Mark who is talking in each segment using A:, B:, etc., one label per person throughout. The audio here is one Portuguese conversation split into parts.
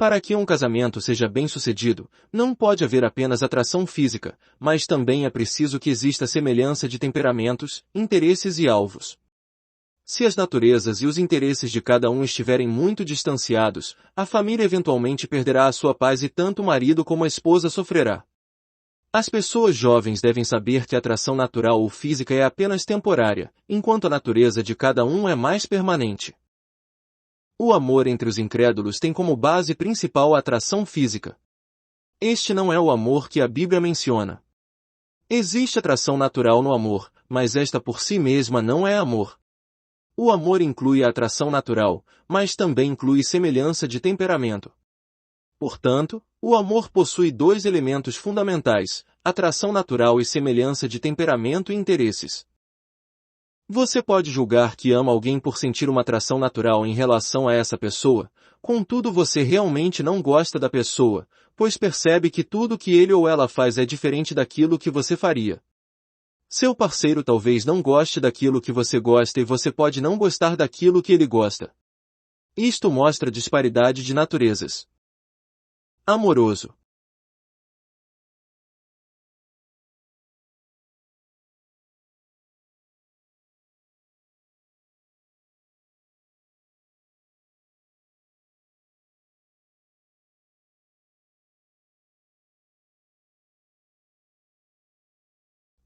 A: Para que um casamento seja bem-sucedido, não pode haver apenas atração física, mas também é preciso que exista semelhança de temperamentos, interesses e alvos. Se as naturezas e os interesses de cada um estiverem muito distanciados, a família eventualmente perderá a sua paz e tanto o marido como a esposa sofrerá. As pessoas jovens devem saber que a atração natural ou física é apenas temporária, enquanto a natureza de cada um é mais permanente. O amor entre os incrédulos tem como base principal a atração física. Este não é o amor que a Bíblia menciona. Existe atração natural no amor, mas esta por si mesma não é amor. O amor inclui a atração natural, mas também inclui semelhança de temperamento. Portanto, o amor possui dois elementos fundamentais, atração natural e semelhança de temperamento e interesses. Você pode julgar que ama alguém por sentir uma atração natural em relação a essa pessoa, contudo você realmente não gosta da pessoa, pois percebe que tudo que ele ou ela faz é diferente daquilo que você faria. Seu parceiro talvez não goste daquilo que você gosta e você pode não gostar daquilo que ele gosta. Isto mostra disparidade de naturezas. Amoroso.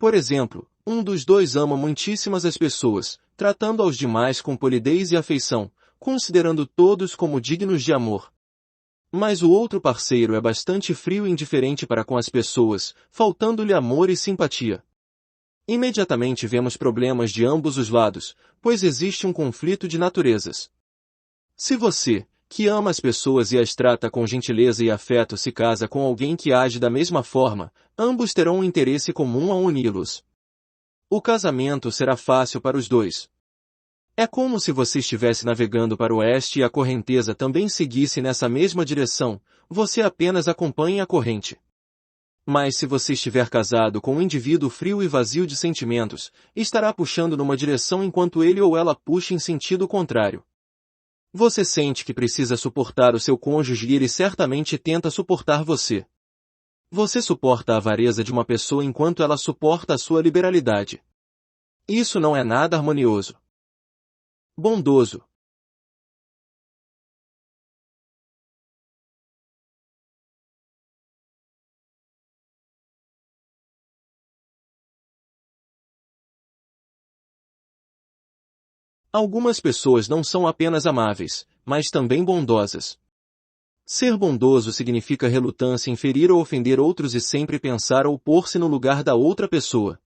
A: Por exemplo, um dos dois ama muitíssimas as pessoas, tratando aos demais com polidez e afeição, considerando todos como dignos de amor. Mas o outro parceiro é bastante frio e indiferente para com as pessoas, faltando-lhe amor e simpatia. Imediatamente vemos problemas de ambos os lados, pois existe um conflito de naturezas. Se você, que ama as pessoas e as trata com gentileza e afeto, se casa com alguém que age da mesma forma, ambos terão um interesse comum a uni-los. O casamento será fácil para os dois. É como se você estivesse navegando para o oeste e a correnteza também seguisse nessa mesma direção, você apenas acompanha a corrente. Mas se você estiver casado com um indivíduo frio e vazio de sentimentos, estará puxando numa direção enquanto ele ou ela puxa em sentido contrário. Você sente que precisa suportar o seu cônjuge e ele certamente tenta suportar você. Você suporta a avareza de uma pessoa enquanto ela suporta a sua liberalidade. Isso não é nada harmonioso. Bondoso. Algumas pessoas não são apenas amáveis, mas também bondosas. Ser bondoso significa relutância em ferir ou ofender outros e sempre pensar ou pôr-se no lugar da outra pessoa.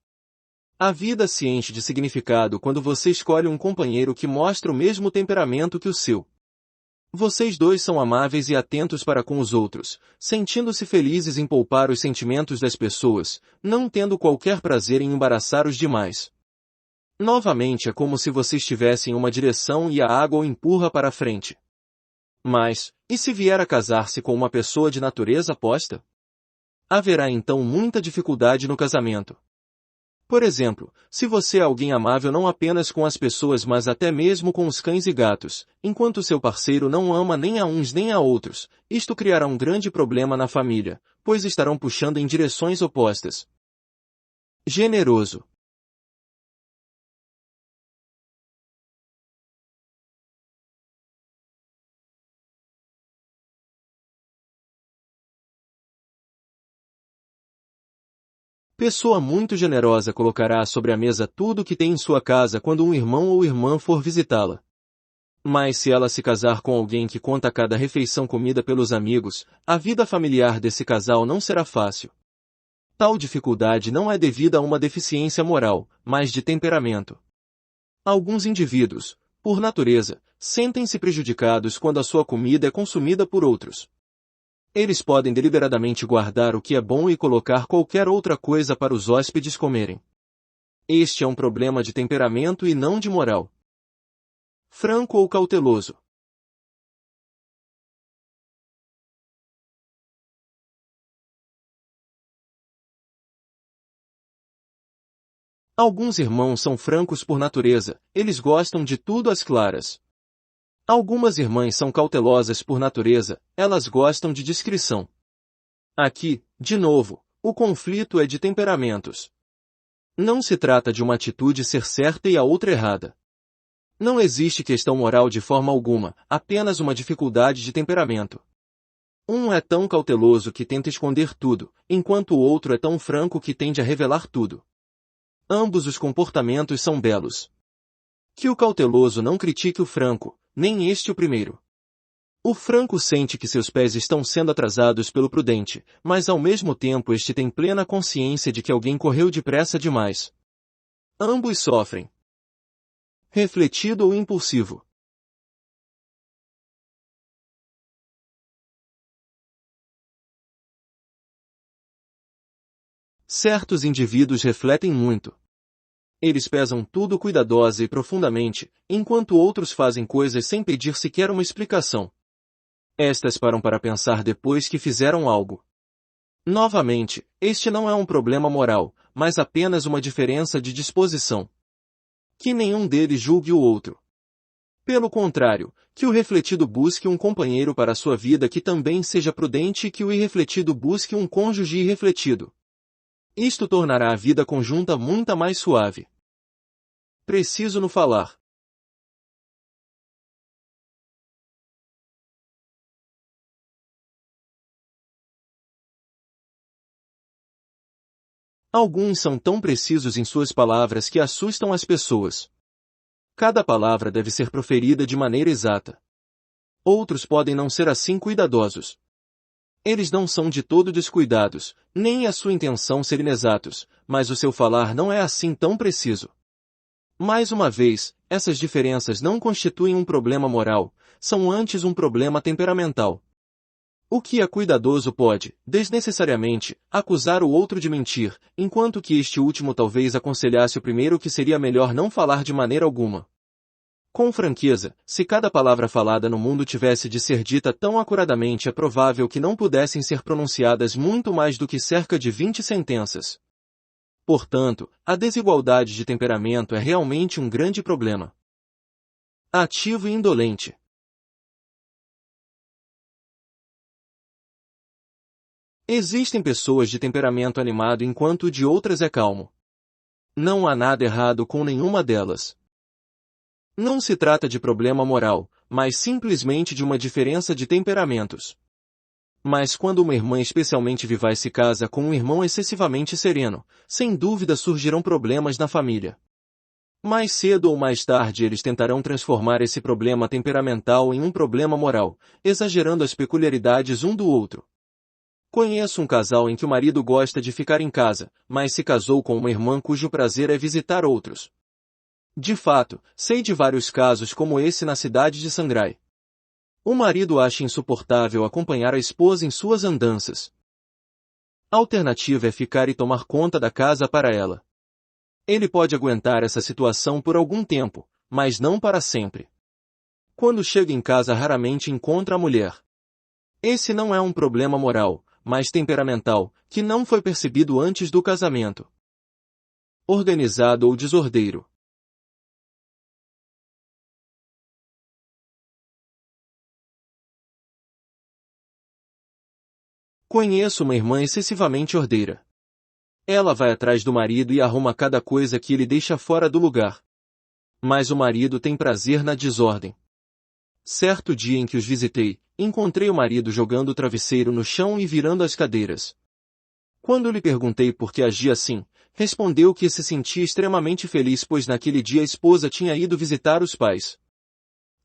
A: A vida se enche de significado quando você escolhe um companheiro que mostra o mesmo temperamento que o seu. Vocês dois são amáveis e atentos para com os outros, sentindo-se felizes em poupar os sentimentos das pessoas, não tendo qualquer prazer em embaraçar os demais. Novamente é como se você estivesse em uma direção e a água o empurra para a frente. Mas, e se vier a casar-se com uma pessoa de natureza oposta? Haverá então muita dificuldade no casamento. Por exemplo, se você é alguém amável não apenas com as pessoas mas até mesmo com os cães e gatos, enquanto seu parceiro não ama nem a uns nem a outros, isto criará um grande problema na família, pois estarão puxando em direções opostas. Generoso. Pessoa muito generosa colocará sobre a mesa tudo o que tem em sua casa quando um irmão ou irmã for visitá-la. Mas se ela se casar com alguém que conta cada refeição comida pelos amigos, a vida familiar desse casal não será fácil. Tal dificuldade não é devida a uma deficiência moral, mas de temperamento. Alguns indivíduos, por natureza, sentem-se prejudicados quando a sua comida é consumida por outros. Eles podem deliberadamente guardar o que é bom e colocar qualquer outra coisa para os hóspedes comerem. Este é um problema de temperamento e não de moral. Franco ou cauteloso. Alguns irmãos são francos por natureza, eles gostam de tudo às claras. Algumas irmãs são cautelosas por natureza, elas gostam de discrição. Aqui, de novo, o conflito é de temperamentos. Não se trata de uma atitude ser certa e a outra errada. Não existe questão moral de forma alguma, apenas uma dificuldade de temperamento. Um é tão cauteloso que tenta esconder tudo, enquanto o outro é tão franco que tende a revelar tudo. Ambos os comportamentos são belos. Que o cauteloso não critique o franco, nem este o primeiro. O franco sente que seus pés estão sendo atrasados pelo prudente, mas ao mesmo tempo este tem plena consciência de que alguém correu depressa demais. Ambos sofrem. Refletido ou impulsivo. Certos indivíduos refletem muito. Eles pesam tudo cuidadosa e profundamente, enquanto outros fazem coisas sem pedir sequer uma explicação. Estas param para pensar depois que fizeram algo. Novamente, este não é um problema moral, mas apenas uma diferença de disposição. Que nenhum deles julgue o outro. Pelo contrário, que o refletido busque um companheiro para a sua vida que também seja prudente e que o irrefletido busque um cônjuge irrefletido. Isto tornará a vida conjunta muito mais suave. Preciso no falar. Alguns são tão precisos em suas palavras que assustam as pessoas. Cada palavra deve ser proferida de maneira exata. Outros podem não ser assim cuidadosos. Eles não são de todo descuidados, nem a sua intenção ser inexatos, mas o seu falar não é assim tão preciso. Mais uma vez, essas diferenças não constituem um problema moral, são antes um problema temperamental. O que é cuidadoso pode, desnecessariamente, acusar o outro de mentir, enquanto que este último talvez aconselhasse o primeiro que seria melhor não falar de maneira alguma. Com franqueza, se cada palavra falada no mundo tivesse de ser dita tão acuradamente, é provável que não pudessem ser pronunciadas muito mais do que cerca de 20 sentenças. Portanto, a desigualdade de temperamento é realmente um grande problema. Ativo e indolente. Existem pessoas de temperamento animado enquanto de outras é calmo. Não há nada errado com nenhuma delas. Não se trata de problema moral, mas simplesmente de uma diferença de temperamentos. Mas quando uma irmã especialmente vivaz se casa com um irmão excessivamente sereno, sem dúvida surgirão problemas na família. Mais cedo ou mais tarde eles tentarão transformar esse problema temperamental em um problema moral, exagerando as peculiaridades um do outro. Conheço um casal em que o marido gosta de ficar em casa, mas se casou com uma irmã cujo prazer é visitar outros. De fato, sei de vários casos como esse na cidade de Sangrai. O marido acha insuportável acompanhar a esposa em suas andanças. A alternativa é ficar e tomar conta da casa para ela. Ele pode aguentar essa situação por algum tempo, mas não para sempre. Quando chega em casa raramente encontra a mulher. Esse não é um problema moral, mas temperamental, que não foi percebido antes do casamento. Organizado ou desordeiro. Conheço uma irmã excessivamente ordeira. Ela vai atrás do marido e arruma cada coisa que ele deixa fora do lugar. Mas o marido tem prazer na desordem. Certo dia em que os visitei, encontrei o marido jogando o travesseiro no chão e virando as cadeiras. Quando lhe perguntei por que agia assim, respondeu que se sentia extremamente feliz pois naquele dia a esposa tinha ido visitar os pais.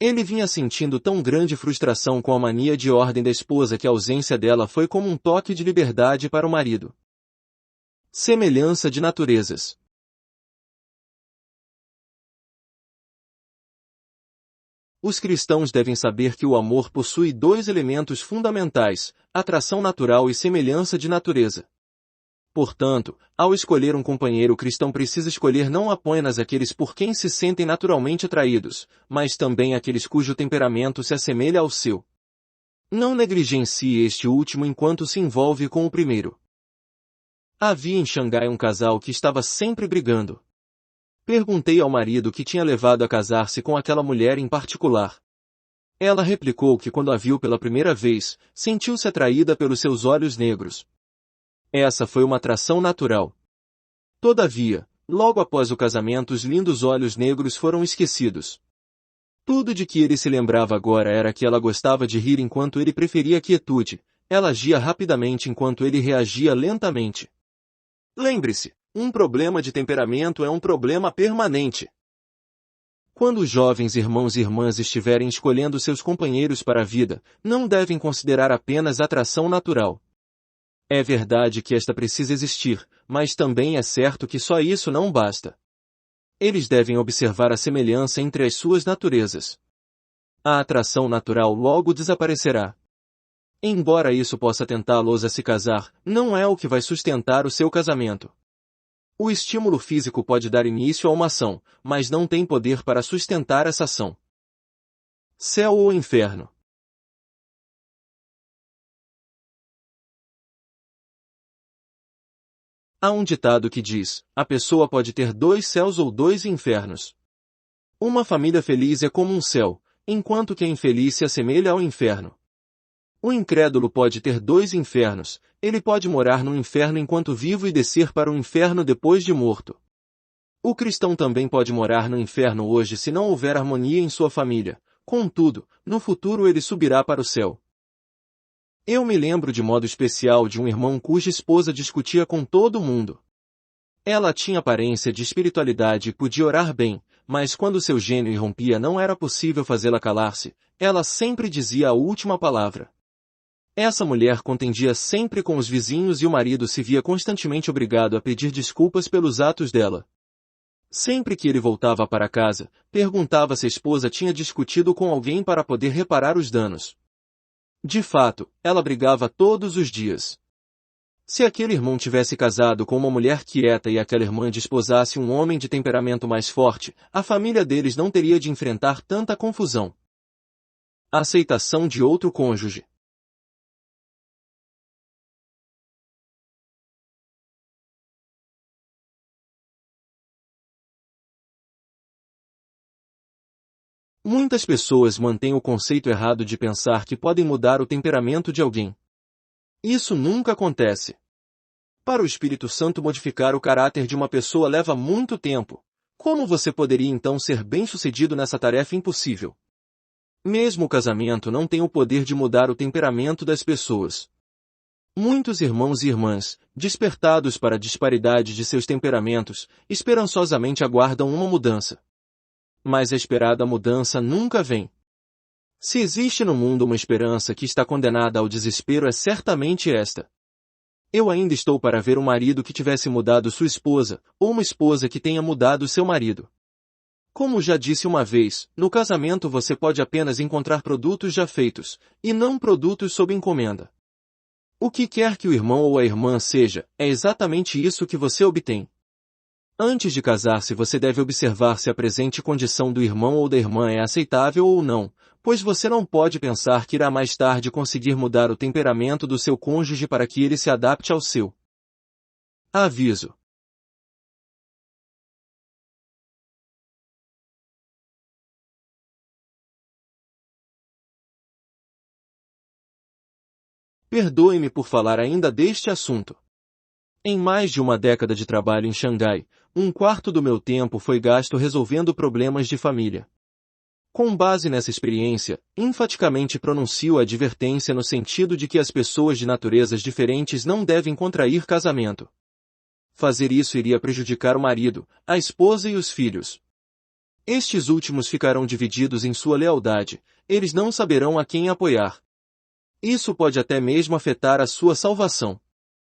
A: Ele vinha sentindo tão grande frustração com a mania de ordem da esposa que a ausência dela foi como um toque de liberdade para o marido. Semelhança de naturezas. Os cristãos devem saber que o amor possui dois elementos fundamentais, atração natural e semelhança de natureza. Portanto, ao escolher um companheiro cristão precisa escolher não apenas aqueles por quem se sentem naturalmente atraídos, mas também aqueles cujo temperamento se assemelha ao seu. Não negligencie este último enquanto se envolve com o primeiro. Havia em Xangai um casal que estava sempre brigando. Perguntei ao marido o que tinha levado a casar-se com aquela mulher em particular. Ela replicou que quando a viu pela primeira vez, sentiu-se atraída pelos seus olhos negros. Essa foi uma atração natural. Todavia, logo após o casamento os lindos olhos negros foram esquecidos. Tudo de que ele se lembrava agora era que ela gostava de rir enquanto ele preferia a quietude, ela agia rapidamente enquanto ele reagia lentamente. Lembre-se, um problema de temperamento é um problema permanente. Quando os jovens irmãos e irmãs estiverem escolhendo seus companheiros para a vida, não devem considerar apenas atração natural. É verdade que esta precisa existir, mas também é certo que só isso não basta. Eles devem observar a semelhança entre as suas naturezas. A atração natural logo desaparecerá. Embora isso possa tentá-los a se casar, não é o que vai sustentar o seu casamento. O estímulo físico pode dar início a uma ação, mas não tem poder para sustentar essa ação. Céu ou inferno? Há um ditado que diz, a pessoa pode ter 2 céus ou 2 infernos. Uma família feliz é como um céu, enquanto que a infeliz se assemelha ao inferno. O incrédulo pode ter 2 infernos, ele pode morar no inferno enquanto vivo e descer para o inferno depois de morto. O cristão também pode morar no inferno hoje se não houver harmonia em sua família, contudo, no futuro ele subirá para o céu. Eu me lembro de modo especial de um irmão cuja esposa discutia com todo mundo. Ela tinha aparência de espiritualidade e podia orar bem, mas quando seu gênio irrompia não era possível fazê-la calar-se, ela sempre dizia a última palavra. Essa mulher contendia sempre com os vizinhos e o marido se via constantemente obrigado a pedir desculpas pelos atos dela. Sempre que ele voltava para casa, perguntava se a esposa tinha discutido com alguém para poder reparar os danos. De fato, ela brigava todos os dias. Se aquele irmão tivesse casado com uma mulher quieta e aquela irmã desposasse um homem de temperamento mais forte, a família deles não teria de enfrentar tanta confusão. Aceitação de outro cônjuge. Muitas pessoas mantêm o conceito errado de pensar que podem mudar o temperamento de alguém. Isso nunca acontece. Para o Espírito Santo modificar o caráter de uma pessoa leva muito tempo. Como você poderia então ser bem-sucedido nessa tarefa impossível? Mesmo o casamento não tem o poder de mudar o temperamento das pessoas. Muitos irmãos e irmãs, despertados para a disparidade de seus temperamentos, esperançosamente aguardam uma mudança. Mas a esperada mudança nunca vem. Se existe no mundo uma esperança que está condenada ao desespero é certamente esta. Eu ainda estou para ver um marido que tivesse mudado sua esposa, ou uma esposa que tenha mudado seu marido. Como já disse uma vez, no casamento você pode apenas encontrar produtos já feitos, e não produtos sob encomenda. O que quer que o irmão ou a irmã seja, é exatamente isso que você obtém. Antes de casar-se você deve observar se a presente condição do irmão ou da irmã é aceitável ou não, pois você não pode pensar que irá mais tarde conseguir mudar o temperamento do seu cônjuge para que ele se adapte ao seu. Aviso. Perdoe-me por falar ainda deste assunto. Em mais de uma década de trabalho em Xangai, 1/4 do meu tempo foi gasto resolvendo problemas de família. Com base nessa experiência, enfaticamente pronuncio a advertência no sentido de que as pessoas de naturezas diferentes não devem contrair casamento. Fazer isso iria prejudicar o marido, a esposa e os filhos. Estes últimos ficarão divididos em sua lealdade, eles não saberão a quem apoiar. Isso pode até mesmo afetar a sua salvação.